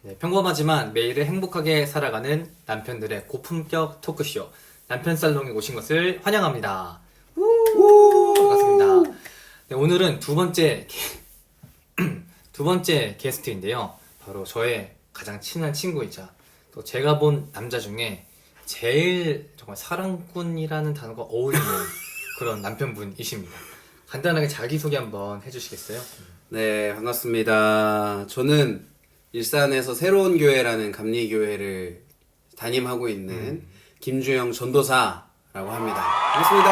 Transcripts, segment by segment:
네, 평범하지만 매일을 행복하게 살아가는 남편들의 고품격 토크쇼 남편 살롱에 오신 것을 환영합니다. 반갑습니다. 네, 오늘은 두 번째 게스트인데요. 바로 저의 가장 친한 친구이자 또 제가 본 남자 중에 제일 정말 사랑꾼이라는 단어가 어울리는 그런 남편분이십니다. 간단하게 자기소개 한번 해주시겠어요? 네, 반갑습니다. 저는 일산에서 새로운 교회라는 감리교회를 담임하고 있는 김주영 전도사라고 합니다. 반갑습니다.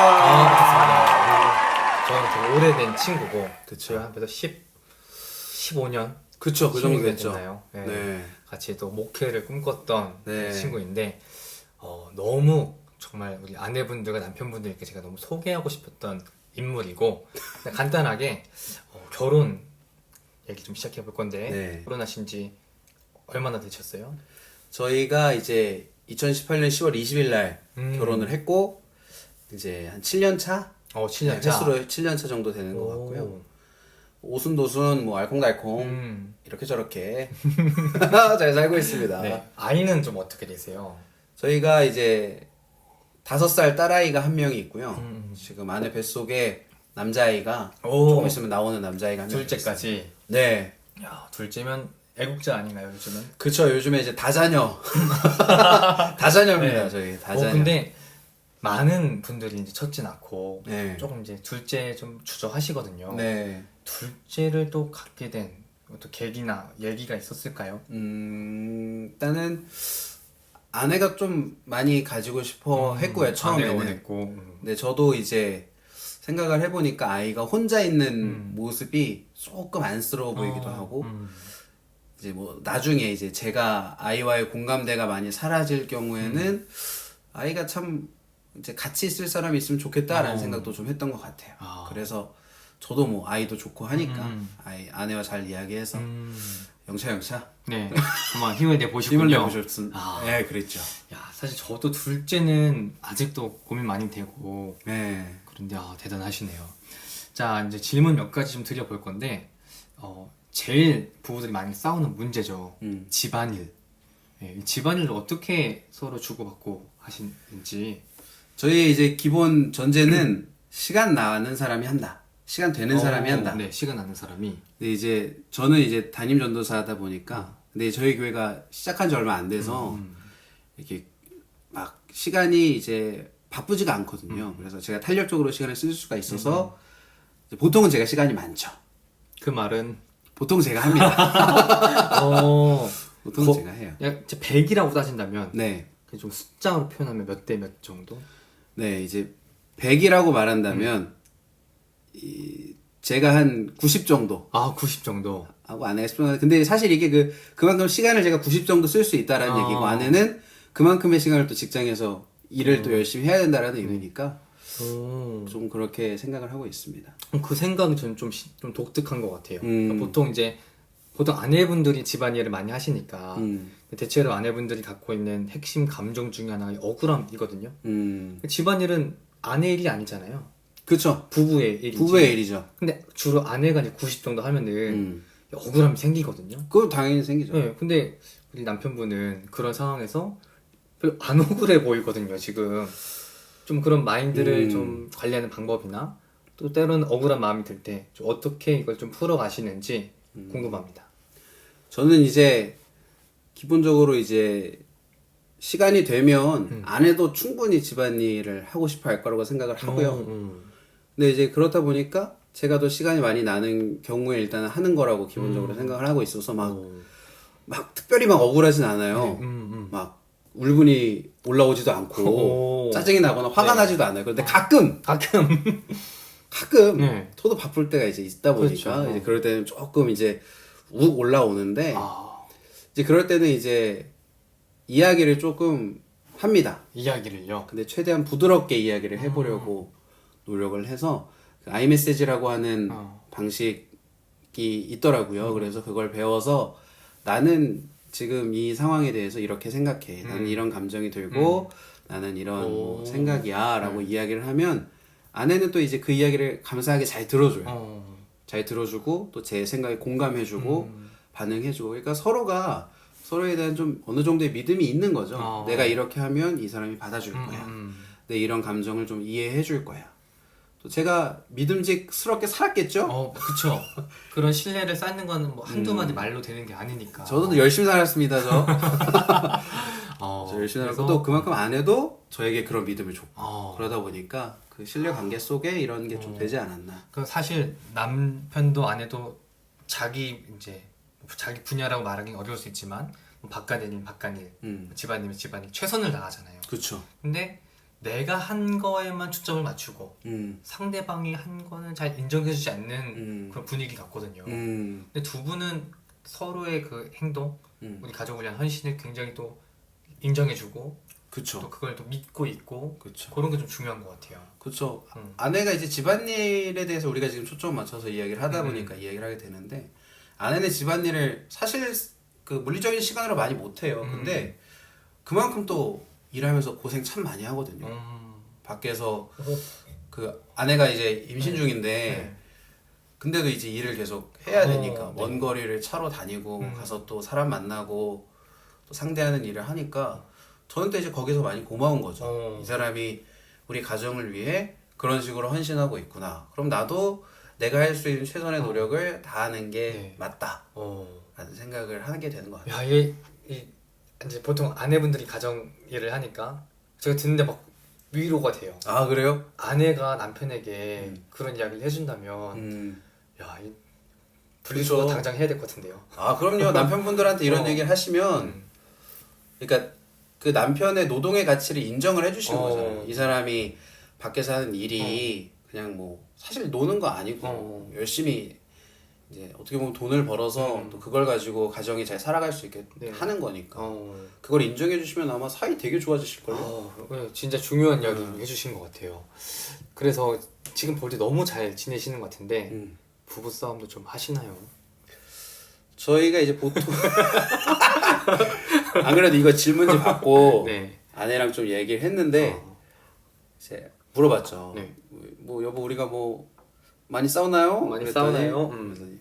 저는 되게 오래된 친구고 그쵸. 저희 한 15년 그쵸, 그 정도 됐죠. 됐나요? 네. 네. 같이 또 목회를 꿈꿨던 네. 친구인데 너무 정말 우리 아내분들과 남편분들께 제가 너무 소개하고 싶었던 인물이고 간단하게 결혼 얘기 좀 시작해 볼 건데 네. 결혼하신 지 얼마나 되셨어요? 저희가 이제 2018년 10월 20일 날 결혼을 했고, 이제 한 7년 차? 7년 차. 횟수로 7년 차 정도 되는 것 같고요. 오순도순, 뭐 알콩달콩, 이렇게 저렇게 잘 살고 있습니다. 네. 아이는 좀 어떻게 되세요? 저희가 이제 5살 딸아이가 한 명이 있고요. 지금 아내 뱃속에 남자아이가 조금 있으면 나오는 남자아이가 한 명. 둘째까지. 네. 야, 둘째면 애국자 아닌가요, 요즘은? 그쵸. 요즘에 이제 다자녀. 다자녀입니다, 네. 저희. 다자녀. 근데 많은 분들이 이제 첫째 낳고 네. 조금 이제 둘째 좀 주저하시거든요. 네. 둘째를 또 갖게 된 어떤 계기나 얘기가 있었을까요? 일단은 아내가 좀 많이 가지고 싶어 했고요, 아내가 처음에는. 원했고. 근데 저도 이제 생각을 해보니까 아이가 혼자 있는 모습이 조금 안쓰러워 보이기도 하고, 이제 뭐 나중에 이제 제가 아이와의 공감대가 많이 사라질 경우에는 아이가 참 이제 같이 있을 사람이 있으면 좋겠다라는 생각도 좀 했던 것 같아요. 그래서 저도 뭐 아이도 좋고 하니까 아내와 잘 이야기해서 영차 네, 한번 힘을 내보시군요. 힘을 내보셨음. 네, 그랬죠. 야, 사실 저도 둘째는 아직도 고민 많이 되고 네. 그런데 대단하시네요. 자, 이제 질문 몇 가지 좀 드려볼 건데 제일 부부들이 많이 싸우는 문제죠. 집안일. 네, 이 집안일을 어떻게 서로 주고받고 하시는지. 저희 이제 기본 전제는 시간 나는 사람이 한다. 시간 되는 사람이 한다. 네, 시간 나는 사람이. 근데 이제 저는 이제 담임 전도사다 보니까 근데 저희 교회가 시작한 지 얼마 안 돼서 이렇게 막 시간이 이제 바쁘지가 않거든요. 그래서 제가 탄력적으로 시간을 쓸 수가 있어서 이제 보통은 제가 시간이 많죠. 그 말은 보통 제가 합니다. 보통 제가 해요. 100이라고 따진다면 네. 좀 숫자로 표현하면 몇 대 몇 정도? 네, 이제 100이라고 말한다면 제가 한 90 정도 90 정도. 하고 아내가 10 정도. 근데 사실 이게 그만큼 시간을 제가 90 정도 쓸 수 있다라는 얘기고 아내는 그만큼의 시간을 또 직장에서 일을 또 열심히 해야 된다라는 의미니까 좀 그렇게 생각을 하고 있습니다. 그 생각이 저는 좀 독특한 것 같아요. 그러니까 보통 아내분들이 집안일을 많이 하시니까 대체로 아내분들이 갖고 있는 핵심 감정 중에 하나가 억울함이거든요. 집안일은 아내 일이 아니잖아요. 그쵸. 부부의 일이지. 부부의 일이죠. 근데 주로 아내가 이제 90 정도 하면은 억울함이 생기거든요. 그거 당연히 생기죠. 네, 근데 우리 남편분은 그런 상황에서 별로 안 억울해 보이거든요, 지금. 좀 그런 마인드를 좀 관리하는 방법이나 또 때로는 억울한 마음이 들 때 어떻게 이걸 좀 풀어가시는지 궁금합니다. 저는 이제 기본적으로 이제 시간이 되면 아내도 충분히 집안일을 하고 싶어 할 거라고 생각을 하고요. 근데 이제 그렇다 보니까 제가 더 시간이 많이 나는 경우에 일단은 하는 거라고 기본적으로 생각을 하고 있어서 막 특별히 막 억울하진 않아요. 막 울분이 올라오지도 않고 짜증이 나거나 화가 나지도 않아요. 그런데 가끔 네. 저도 바쁠 때가 이제 있다 보니까 그렇죠. 이제 그럴 때는 조금 이제 욱 올라오는데 이제 그럴 때는 이제 이야기를 조금 합니다. 이야기를요? 근데 최대한 부드럽게 이야기를 해보려고 노력을 해서 그 아이메시지라고 하는 방식이 있더라고요. 그래서 그걸 배워서 나는 지금 이 상황에 대해서 이렇게 생각해. 나는 이런 감정이 들고 나는 이런 뭐 생각이야 라고 이야기를 하면 아내는 또 이제 그 이야기를 감사하게 잘 들어줘요. 잘 들어주고 또 제 생각에 공감해주고 반응해주고 그러니까 서로가 서로에 대한 좀 어느 정도의 믿음이 있는 거죠. 어. 내가 이렇게 하면 이 사람이 받아줄 음, 거야. 음. 내 이런 감정을 좀 이해해 줄 거야. 또 제가 믿음직스럽게 살았겠죠? 그쵸. 그런 신뢰를 쌓는 거는 뭐 한두 마디 말로 되는 게 아니니까. 저도 열심히 살았습니다, 저. 저 열심히 그래서- 살았고 또 그만큼 아내도 저에게 그런 믿음을 줬고 어. 그러다 보니까 그 신뢰 관계 속에 이런 게 좀 되지 않았나. 그 사실 남편도 아내도 자기 분야라고 말하기 어려울 수 있지만 뭐 바깥일이면 바깥일, 집안이면 집안일 최선을 다하잖아요. 그렇죠. 근데 내가 한 거에만 초점을 맞추고 상대방이 한 거는 잘 인정해주지 않는 그런 분위기 같거든요. 근데 두 분은 서로의 그 행동, 우리 가족을 위한 헌신을 굉장히 또 인정해주고 그렇죠. 또 그걸 또 믿고 있고 그렇죠. 그런 게 좀 중요한 것 같아요. 그렇죠. 아내가 이제 집안일에 대해서 우리가 지금 초점 맞춰서 이야기를 하다 음. 보니까 이야기를 하게 되는데 아내는 집안일을 사실 그 물리적인 시간으로 많이 못 해요. 근데 그만큼 또 일하면서 고생 참 많이 하거든요. 밖에서 그 아내가 이제 임신 중인데 네. 근데도 이제 일을 계속 해야 되니까 네. 먼 거리를 차로 다니고 가서 또 사람 만나고 또 상대하는 일을 하니까 저는 또 이제 거기서 많이 고마운 거죠. 이 사람이 우리 가정을 위해 그런 식으로 헌신하고 있구나. 그럼 나도 내가 할 수 있는 최선의 노력을 다하는 게 네. 맞다. 라는 생각을 하게 되는 것 같아요. 야, 이게 이제 보통 아내분들이 가정 일을 하니까 제가 듣는데 막 위로가 돼요. 아 그래요? 아내가 남편에게 그런 이야기를 해준다면 야, 이 분리수거 그쵸. 당장 해야 될 것 같은데요. 아 그럼요. 남편분들한테 이런 어. 얘기를 하시면 그러니까 그 남편의 노동의 가치를 인정을 해주시는 거잖아요. 이 사람이 밖에서 하는 일이 그냥 뭐 사실 노는 거 아니고 열심히 이제 어떻게 보면 돈을 벌어서 또 그걸 가지고 가정이 잘 살아갈 수 있게 네. 하는 거니까 그걸 인정해 주시면 아마 사이 되게 좋아지실걸요. 네, 진짜 중요한 이야기 해주신 것 같아요. 그래서 지금 볼 때 너무 잘 지내시는 것 같은데 부부 싸움도 좀 하시나요? 저희가 이제 보통 안 그래도 이거 질문지 받고 네. 아내랑 좀 얘기를 했는데 이제 물어봤죠. 네. 뭐 여보 우리가 뭐 많이 싸우나요? 많이 그랬더니 싸우나요? 그랬더니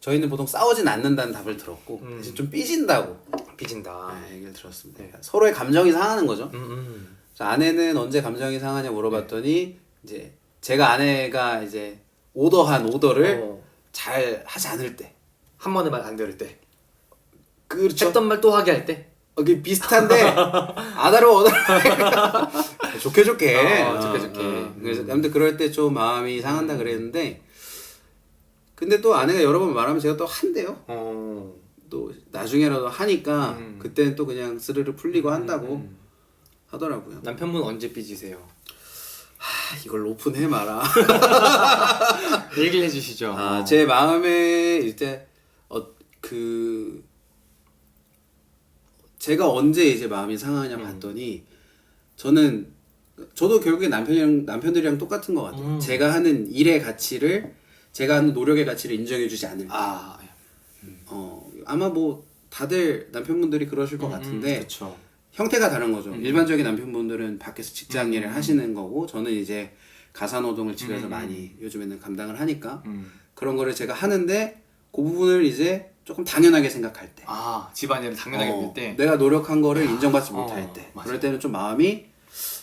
저희는 보통 싸우진 않는다는 답을 들었고 대신 좀 삐진다고 삐진다. 얘기를 들었습니다. 그러니까 서로의 감정이 상하는 거죠. 음. 그래서 아내는 언제 감정이 상하냐 물어봤더니 이제 제가 아내가 이제 오더한 오더를 잘 하지 않을 때 한 번에 말 안 들을 때. 그렇죠. 했던 말 또 하게 할 때. 이게 비슷한데 아다로 오더로 좋게 좋게 좋게 좋게. 그래서 아무튼 그럴 때 좀 마음이 상한다 그랬는데 근데 또 아내가 여러 번 말하면 제가 또 한대요. 또 나중에라도 하니까 그때는 또 그냥 스르르 풀리고 한다고 하더라고요. 남편분 언제 삐지세요? 이걸 오픈해 마라. 얘기를 해주시죠. 제 마음에 이제 그 제가 언제 이제 마음이 상하냐 봤더니 저도 결국에 남편들이랑 똑같은 것 같아요. 제가 하는 일의 가치를 제가 하는 노력의 가치를 인정해주지 않을 때. 아마 뭐 다들 남편분들이 그러실 것 같은데 그렇죠. 형태가 다른 거죠. 일반적인 남편분들은 밖에서 직장 일을 하시는 거고 저는 이제 가사 노동을 집에서 많이 요즘에는 감당을 하니까 그런 거를 제가 하는데 그 부분을 이제 조금 당연하게 생각할 때 집안일을 당연하게 믿을 때. 내가 노력한 거를 인정받지 못할 때 맞아요. 그럴 때는 좀 마음이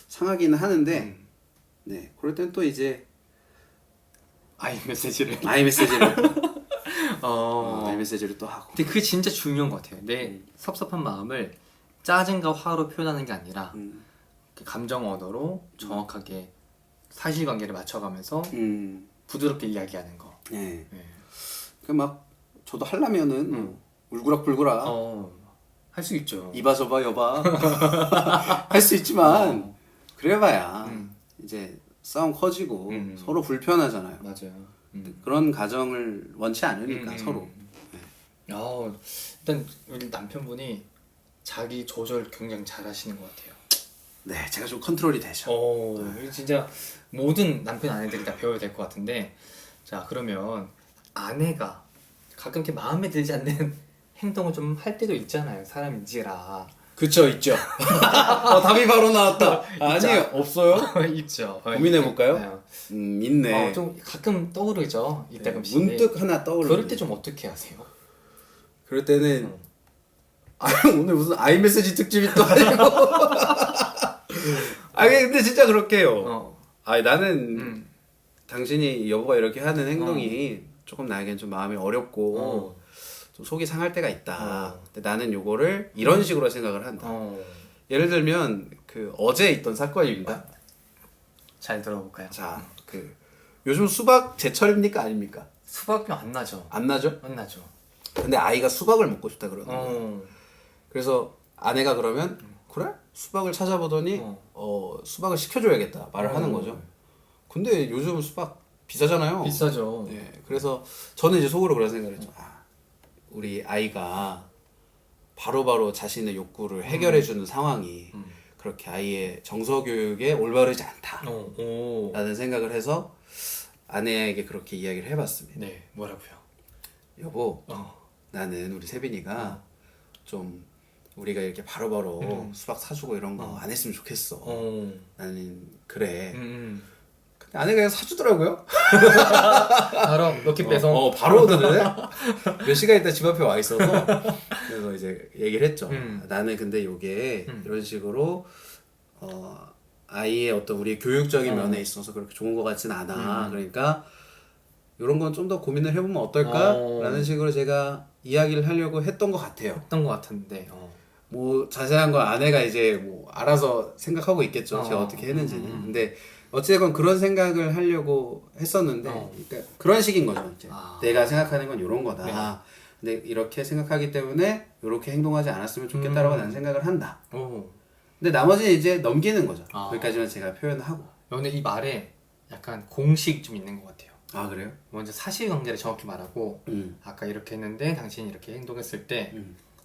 상하기는 하는데 네 그럴 때는 또 이제 아이 메시지를. 아이메시지를 어. 아이메시지를 또 하고 근데 그게 진짜 중요한 것 같아요. 내 섭섭한 마음을 짜증과 화로 표현하는 게 아니라 그 감정 언어로 정확하게 사실관계를 맞춰가면서 부드럽게 이야기하는 거. 네. 네. 막 저도 하려면은 뭐 울그락불그락 할 수 있죠. 이봐 저봐 여봐 할 수 있지만 그래봐야 이제 싸움 커지고 서로 불편하잖아요. 맞아요. 그런 가정을 원치 않으니까 서로. 일단 우리 남편분이 자기 조절 굉장히 잘하시는 것 같아요. 네, 제가 좀 컨트롤이 되죠. 이거 진짜 모든 남편 아내들이 다 배워야 될 것 같은데, 자 그러면 아내가 가끔 이렇게 마음에 들지 않는 행동을 좀 할 때도 있잖아요. 사람인지라. 그쵸, 있죠. 답이 바로 나왔다. 아니에요, 없어요? 있죠. 고민해볼까요? 있네. 좀 가끔 떠오르죠. 이따금씩. 문득 하나 떠오르. 그럴 때 좀 어떻게 하세요? 그럴 때는 오늘 무슨 아이메시지 특집이 또 아니고. 근데 진짜 그렇게 해요. 나는 당신이 여보가 이렇게 하는 행동이 조금 나에겐 좀 마음이 어렵고 좀 속이 상할 때가 있다. 근데 나는 요거를 이런 식으로 생각을 한다. 예를 들면 그 어제 있던 사건입니다. 잘 들어볼까요? 자, 그 요즘 수박 제철입니까 아닙니까? 수박이 안 나죠. 안 나죠? 안 나죠. 근데 아이가 수박을 먹고 싶다 그러는 거예요. 그래서 아내가 그러면 그래? 수박을 찾아보더니 수박을 시켜줘야겠다 말을 하는 거죠. 근데 요즘 수박 비싸잖아요. 비싸죠. 네, 그래서 저는 이제 속으로 그런 생각을 했죠. 우리 아이가 바로바로 자신의 욕구를 해결해주는 상황이 그렇게 아이의 정서 교육에 올바르지 않다 라는 생각을 해서 아내에게 그렇게 이야기를 해봤습니다. 네, 뭐라고요? 여보, 나는 우리 세빈이가 좀 우리가 이렇게 바로바로 수박 사주고 이런 거 안 했으면 좋겠어. 나는 그래. 근데 아내가 그냥 사주더라고요. 바로 몇개 빼서 바로 오더래. 몇 시간 있다 집 앞에 와 있어서 그래서 이제 얘기를 했죠. 나는 근데 요게 이런 식으로 아이의 어떤 우리 교육적인 면에 있어서 그렇게 좋은 것 같진 않아. 그러니까 이런 건 좀 더 고민을 해보면 어떨까? 라는 식으로 제가 이야기를 하려고 했던 것 같아요. 했던 것 같은데. 뭐 자세한 건 아내가 이제 뭐 알아서 생각하고 있겠죠. 제가 어떻게 했는지는. 근데 어찌됐건 그런 생각을 하려고 했었는데 그러니까 그런 식인 거죠. 이제 내가 생각하는 건 이런 거다. 근데 이렇게 생각하기 때문에 이렇게 행동하지 않았으면 좋겠다라고 나는 생각을 한다. 근데 나머지는 이제 넘기는 거죠. 거기까지만 제가 표현하고. 근데 이 말에 약간 공식이 좀 있는 것 같아요. 아 그래요? 먼저 사실관계를 정확히 말하고 아까 이렇게 했는데 당신이 이렇게 행동했을 때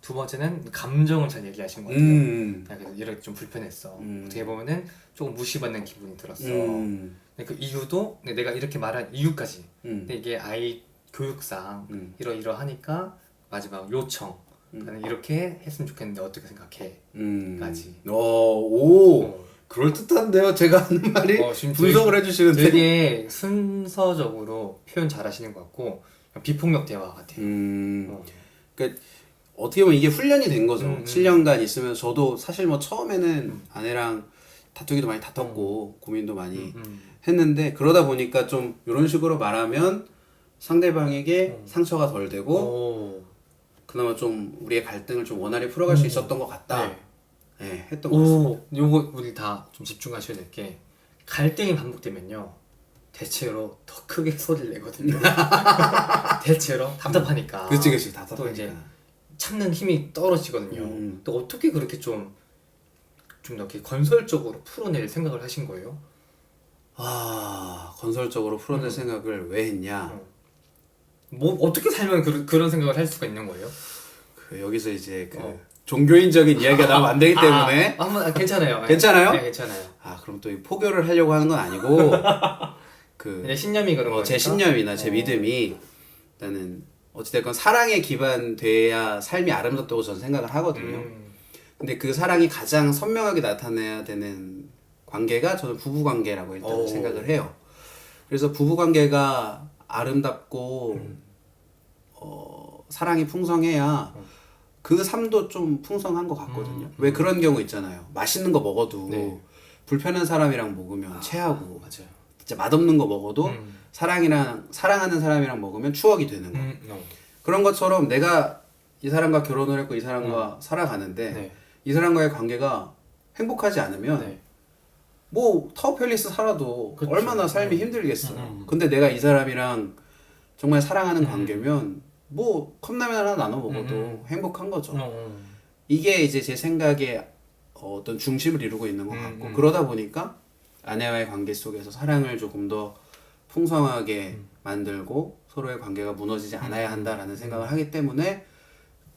두 번째는 감정을 잘 얘기하신 것 같아요. 그래서 이렇게 좀 불편했어. 어떻게 보면은 조금 무시받는 기분이 들었어. 근데 그 이유도 내가 이렇게 말한 이유까지. 근데 이게 아이 교육상 이러이러하니까 마지막 요청. 나는 이렇게 했으면 좋겠는데 어떻게 생각해? 까지. 그럴듯한데요? 제가 하는 말이 분석을 해주시는데 되게 순서적으로 표현 잘 하시는 것 같고 비폭력 대화 같아요. 그러니까 어떻게 보면 이게 훈련이 된 거죠. 7년간 있으면 저도 사실 뭐 처음에는 아내랑 다투기도 많이 다퉜고 고민도 많이 했는데 그러다 보니까 좀 이런 식으로 말하면 상대방에게 상처가 덜 되고 그나마 좀 우리의 갈등을 좀 원활히 풀어갈 수 있었던 것 같다. 네, 했던 것 같습니다. 요거 우리 다 좀 집중하셔야 될 게 갈등이 반복되면요 대체로 더 크게 소리를 내거든요. 대체로 답답하니까. 그치 또 답답하니까. 이제 참는 힘이 떨어지거든요. 또 어떻게 그렇게 좀 이렇게 건설적으로 풀어낼 생각을 하신 거예요? 건설적으로 풀어낼 생각을 왜 했냐? 뭐 어떻게 살면 그런 생각을 할 수가 있는 거예요? 여기서 이제 종교인적인 이야기가 나오면 안 되기 때문에 한번 괜찮아요. 괜찮아요? 네, 괜찮아요. 그럼 또 포교를 하려고 하는 건 아니고 내 신념이 그런 거니까. 제 신념이나 제 믿음이 나는 어찌됐건 사랑에 기반돼야 삶이 아름답다고 저는 생각을 하거든요. 근데 그 사랑이 가장 선명하게 나타나야 되는 관계가 저는 부부 관계라고 일단 생각을 해요. 그래서 부부 관계가 아름답고 사랑이 풍성해야 그 삶도 좀 풍성한 것 같거든요. 왜 그런 경우 있잖아요. 맛있는 거 먹어도 불편한 사람이랑 먹으면 체하고 맞아요. 진짜 맛없는 거 먹어도 사랑하는 사람이랑 먹으면 추억이 되는 거. 그런 것처럼 내가 이 사람과 결혼을 했고 이 사람과 살아가는데 이 사람과의 관계가 행복하지 않으면 뭐 타워팰리스 살아도 그쵸. 얼마나 삶이 힘들겠어요. 근데 내가 이 사람이랑 정말 사랑하는 관계면 뭐 컵라면 하나 나눠 먹어도 행복한 거죠. 이게 이제 제 생각에 어떤 중심을 이루고 있는 것 같고 그러다 보니까 아내와의 관계 속에서 사랑을 조금 더 풍성하게 만들고 서로의 관계가 무너지지 않아야 한다라는 생각을 하기 때문에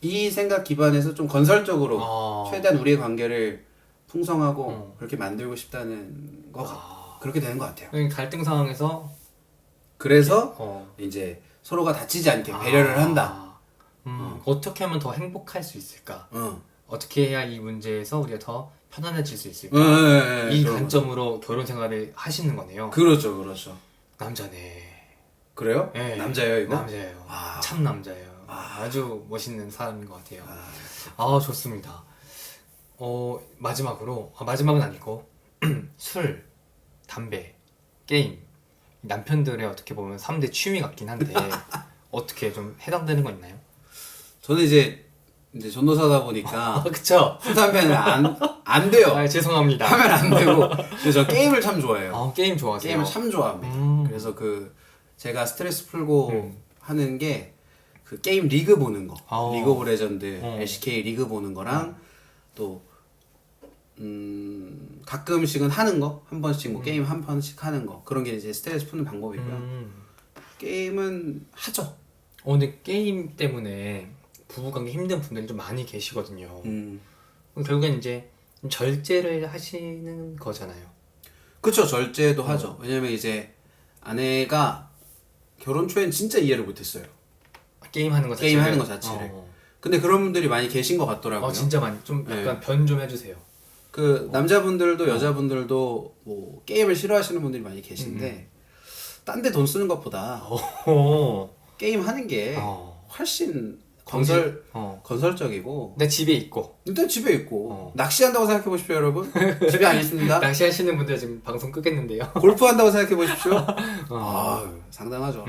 이 생각 기반에서 좀 건설적으로 최대한 우리의 관계를 풍성하고 그렇게 만들고 싶다는 그렇게 되는 것 같아요. 갈등 상황에서 그래서 이제 서로가 다치지 않게 배려를 한다. 어떻게 하면 더 행복할 수 있을까? 어떻게 해야 이 문제에서 우리가 더 편안해질 수 있을까? 이 관점으로 결혼 생활을 하시는 거네요. 그렇죠. 남자네. 그래요? 네. 남자예요 이거? 남자예요. 참 남자예요. 아주 멋있는 사람인 것 같아요. 아, 좋습니다. 마지막은 아니고 술, 담배, 게임 남편들의 어떻게 보면 3대 취미 같긴 한데 어떻게 좀 해당되는 거 있나요? 저는 이제 전도사다 보니까 그쵸? 술 담배는 안 돼요. 죄송합니다. 하면 안 되고. 근데 저 게임을 참 좋아해요. 게임 좋아하세요? 게임을 참 좋아합니다. 그래서 제가 스트레스 풀고 하는 게 그 게임 리그 보는 거, 리그 오브 레전드, LCK 리그 보는 거랑 또 가끔씩은 하는 거, 한 번씩 뭐 게임 한 번씩 하는 거, 그런 게 이제 스트레스 푸는 방법이고요. 게임은 하죠. 근데 게임 때문에 부부관계 힘든 분들이 좀 많이 계시거든요. 그럼 결국엔 이제 절제를 하시는 거잖아요. 그쵸, 절제도 하죠. 왜냐면 이제 아내가 결혼 초엔 진짜 이해를 못했어요. 게임하는 거 자체를. 게임하는 거 자체를. 근데 그런 분들이 많이 계신 것 같더라고요. 진짜 많이. 좀 약간 변 좀 해주세요. 그 남자분들도 여자분들도 뭐 게임을 싫어하시는 분들이 많이 계신데 딴 데 돈 쓰는 것보다 게임 하는 게 훨씬 건설적이고 내 집에 있고 일단 집에 있고 낚시한다고 생각해 보십시오 여러분. 집에 안 있습니다. 낚시하시는 분들 지금 방송 끄겠는데요. 골프한다고 생각해 보십시오. 상당하죠.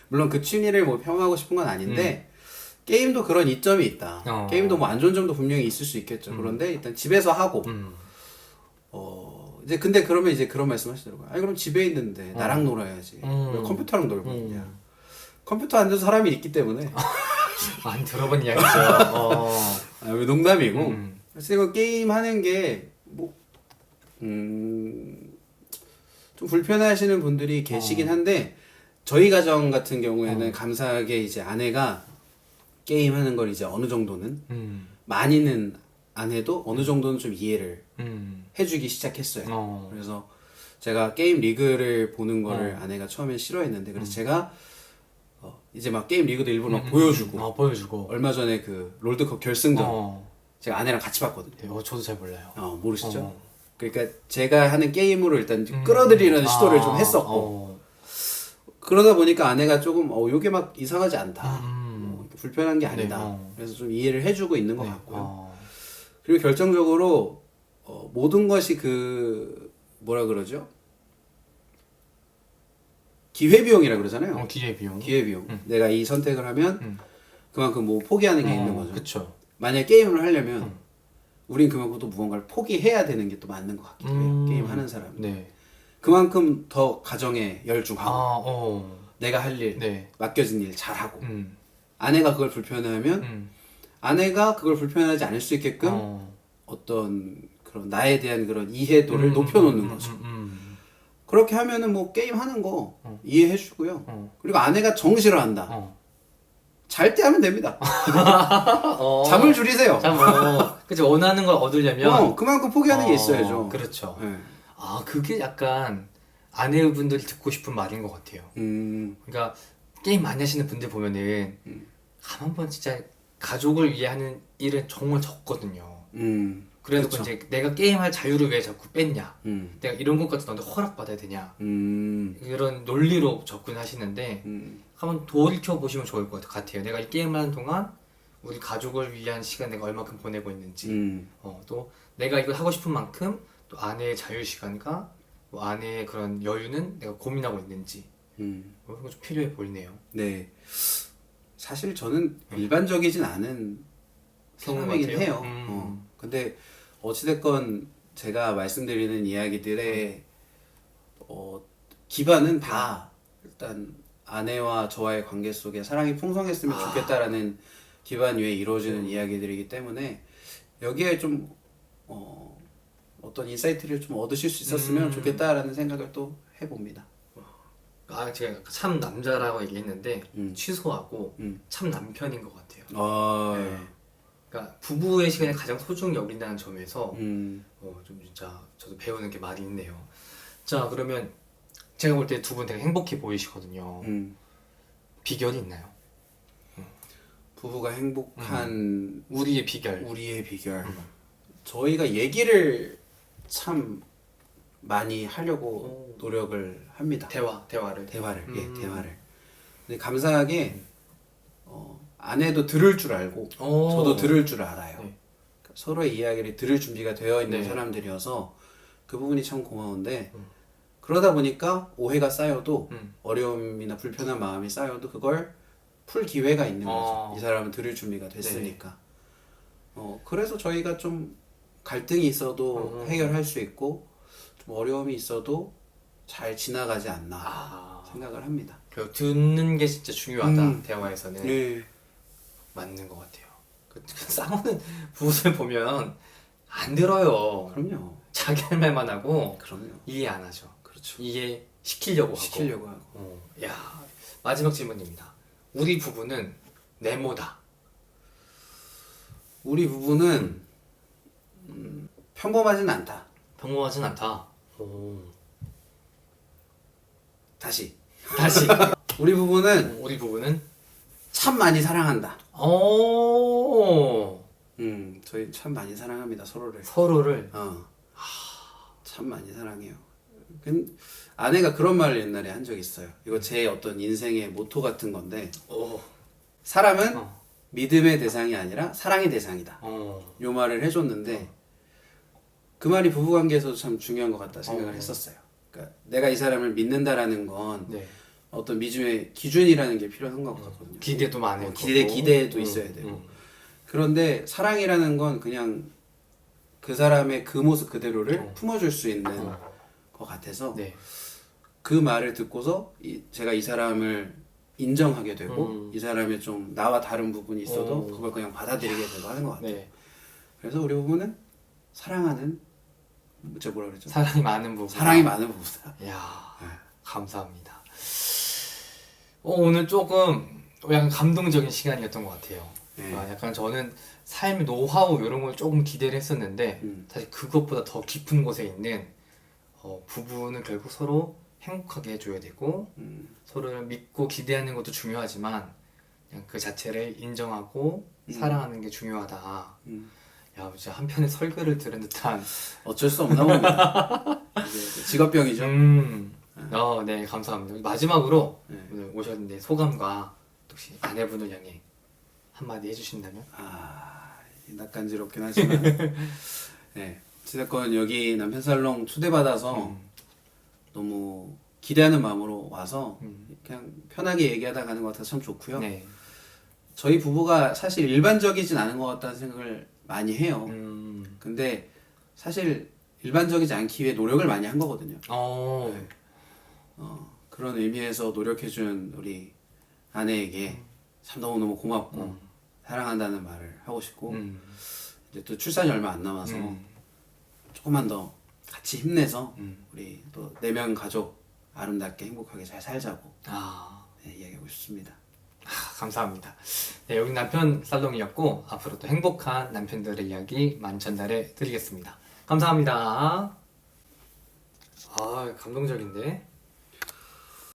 물론 그 취미를 뭐 폄하하고 싶은 건 아닌데 게임도 그런 이점이 있다. 게임도 뭐 안 좋은 점도 분명히 있을 수 있겠죠. 그런데 일단 집에서 하고 이제 근데 그러면 이제 그런 말씀 하시더라고요. 아니 그럼 집에 있는데 나랑 놀아야지. 왜 컴퓨터랑 놀고 있냐. 컴퓨터 안 돼서 사람이 있기 때문에. 많이 들어본 이야기죠. 왜 농담이고. 그래서 이거 게임 하는 게 뭐 좀 불편해하시는 분들이 계시긴 한데 저희 가정 같은 경우에는 감사하게 이제 아내가 게임하는 걸 이제 어느 정도는 많이는 안 해도 어느 정도는 좀 이해를 해주기 시작했어요. 그래서 제가 게임 리그를 보는 거를 아내가 처음엔 싫어했는데 그래서 제가 이제 막 게임 리그도 일부러 막 보여주고 얼마 전에 그 롤드컵 결승전 제가 아내랑 같이 봤거든요. 저도 잘 몰라요. 모르시죠? 그러니까 제가 하는 게임으로 일단 끌어들이는 시도를 좀 했었고 그러다 보니까 아내가 조금 요게 막 이상하지 않다. 불편한 게 아니다. 그래서 좀 이해를 해주고 있는 것 같고요. 그리고 결정적으로 모든 것이 뭐라 그러죠? 기회비용이라 그러잖아요. 기회비용. 기회비용. 내가 이 선택을 하면 그만큼 뭐 포기하는 게 있는 거죠. 그쵸. 만약 게임을 하려면 우린 그만큼 또 무언가를 포기해야 되는 게 또 맞는 것 같기도 해요. 게임 하는 사람. 네. 그만큼 더 가정에 열중하고 내가 할 일, 맡겨진 일 잘하고 아내가 그걸 불편해하면 아내가 그걸 불편하지 않을 수 있게끔 어떤 그런 나에 대한 그런 이해도를 높여놓는 거죠. 그렇게 하면은 뭐 게임 하는 거 이해해주고요. 그리고 아내가 정시를 한다. 잘 때 하면 됩니다. 잠을 줄이세요. 그치, 원하는 걸 얻으려면 그만큼 포기하는 게 있어야죠. 그렇죠. 네. 그게 약간 아내분들이 듣고 싶은 말인 것 같아요. 그러니까 게임 많이 하시는 분들 보면은 한번 진짜 가족을 위해 하는 일은 정말 적거든요. 그래서 그렇죠. 이제 내가 게임할 자유를 왜 자꾸 뺐냐, 내가 이런 것까지 너한테 허락받아야 되냐, 이런 논리로 접근하시는데 한번 돌이켜 보시면 좋을 것 같아요. 내가 이 게임을 하는 동안 우리 가족을 위한 시간 내가 얼마큼 보내고 있는지, 또 내가 이걸 하고 싶은 만큼 또 아내의 자유 시간과 뭐 아내의 그런 여유는 내가 고민하고 있는지, 그런 거 좀 필요해 보이네요. 네. 사실 저는 일반적이진 않은 사람이긴 해요. 근데 어찌됐건 제가 말씀드리는 이야기들의 기반은 다 일단 아내와 저와의 관계 속에 사랑이 풍성했으면 좋겠다라는 기반 위에 이루어지는 이야기들이기 때문에 여기에 좀 어떤 인사이트를 좀 얻으실 수 있었으면 좋겠다라는 생각을 또 해봅니다. 제가 참 남자라고 얘기했는데 취소하고 참 남편인 것 같아요. 네. 그러니까 부부의 시간을 가장 소중히 여긴다는 점에서 좀 진짜 저도 배우는 게 많이 있네요. 자, 그러면 제가 볼 때 두 분 되게 행복해 보이시거든요. 비결이 있나요? 부부가 행복한 우리의 비결. 저희가 얘기를 참 많이 하려고 노력을 합니다. 대화를. 대화를. 근데 감사하게 아내도 들을 줄 알고 오. 저도 들을 줄 알아요. 네. 서로의 이야기를 들을 준비가 되어 있는 네. 사람들이어서 그 부분이 참 고마운데 그러다 보니까 오해가 쌓여도 어려움이나 불편한 마음이 쌓여도 그걸 풀 기회가 있는 거죠. 이 사람은 들을 준비가 됐으니까. 그래서 저희가 좀 갈등이 있어도 해결할 수 있고 좀 어려움이 있어도 잘 지나가지 않나 생각을 합니다. 그 듣는 게 진짜 중요하다. 대화에서는. 네. 맞는 것 같아요. 그 싸우는 부부들 보면 안 들어요. 그럼요. 자기 할 말만 하고 그럼요. 이해 안 하죠. 그렇죠. 이해 시키려고 하고. 야, 마지막 질문입니다. 우리 부부는 네모다. 우리 부부는 평범하진 않다. 평범하진 않다. 다시. 다시. 우리 부부는 우리 부부는 참 많이 사랑한다. 오. 저희 참 많이 사랑합니다, 서로를. 서로를. 참 많이 사랑해요. 아내가 그런 말을 옛날에 한 적이 있어요. 이거 제 어떤 인생의 모토 같은 건데, 사람은 믿음의 대상이 아니라 사랑의 대상이다. 요 말을 해줬는데, 그 말이 부부관계에서도 참 중요한 것 같다 생각을 했었어요. 그러니까 내가 이 사람을 믿는다라는 건 네. 어떤 믿음의 기준이라는 게 필요한 것 같거든요. 기대도 많은 기대도 있어야 되고. 그런데 사랑이라는 건 그냥 그 사람의 그 모습 그대로를 품어줄 수 있는 것 같아서 네. 그 말을 듣고서 제가 이 사람을 인정하게 되고 이 사람의 좀 나와 다른 부분이 있어도 그걸 그냥 받아들이게 되고 하는 것 같아요. 네. 그래서 우리 부부는 사랑하는 제가 뭐라 그랬죠? 사랑이 많은 부부. 사랑이 많은 부부다. 이야, 감사합니다. 오늘 조금 약간 감동적인 시간이었던 것 같아요. 네. 약간 저는 삶의 노하우 이런 걸 조금 기대를 했었는데 사실 그것보다 더 깊은 곳에 있는 부부는 결국 서로 행복하게 해줘야 되고 서로를 믿고 기대하는 것도 중요하지만 그냥 그 자체를 인정하고 사랑하는 게 중요하다. 야, 진짜 한편의 설교를 들은 듯한. 어쩔 수 없나 봅니다. 이제 직업병이죠. 네, 감사합니다. 마지막으로 오늘 오셨는데 소감과 혹시 아내분을 향해 한마디 해주신다면? 낯간지럽긴 하지만 네, 어찌됐건 여기 남편살롱 초대받아서 너무 기대하는 마음으로 와서 그냥 편하게 얘기하다 가는 것 같아서 참 좋고요. 네. 저희 부부가 사실 일반적이진 않은 것 같다는 생각을 많이 해요. 근데 사실 일반적이지 않기 위해 노력을 많이 한 거거든요. 네. 그런 의미에서 노력해준 우리 아내에게 참 너무너무 고맙고 사랑한다는 말을 하고 싶고 이제 또 출산이 얼마 안 남아서 조금만 더 같이 힘내서 우리 또 4명 가족 아름답게 행복하게 잘 살자고 네, 이야기하고 싶습니다. 감사합니다. 네, 여기 남편 살롱이었고 앞으로 또 행복한 남편들의 이야기 많이 전달해 드리겠습니다. 감사합니다. 감동적인데?